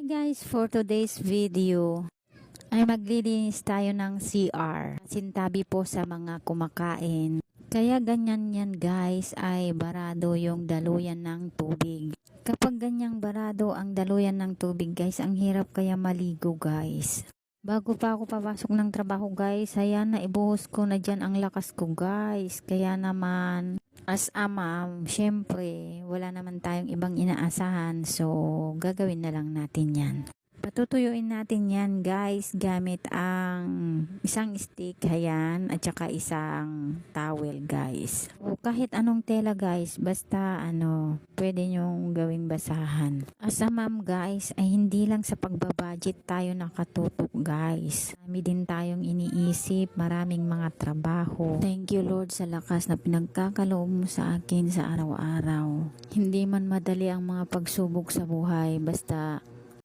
Guys, for today's video ay maglilinis tayo ng CR. Sintabi po sa mga kumakain. Kaya ganyan yan guys ay barado yung daluyan ng tubig. Kapag ganyang barado ang daluyan ng tubig guys, ang hirap kaya maligo guys. Bago pa ako papasok ng trabaho guys, ayan na ibuhos ko na dyan ang lakas ko guys. Kaya naman as a mom, syempre wala naman tayong ibang inaasahan, so gagawin na lang natin yan. Patutuyuin natin yan guys gamit ang isang stick, ayan, at saka isang towel guys. O kahit anong tela guys, basta pwede nyong gawing basahan. As a mom guys, ay hindi lang sa pagbabudget tayo nakatutok guys. Marami din tayong iniisip, maraming mga trabaho. Thank you Lord sa lakas na pinagkakaloob mo sa akin sa araw-araw. Hindi man madali ang mga pagsubok sa buhay, basta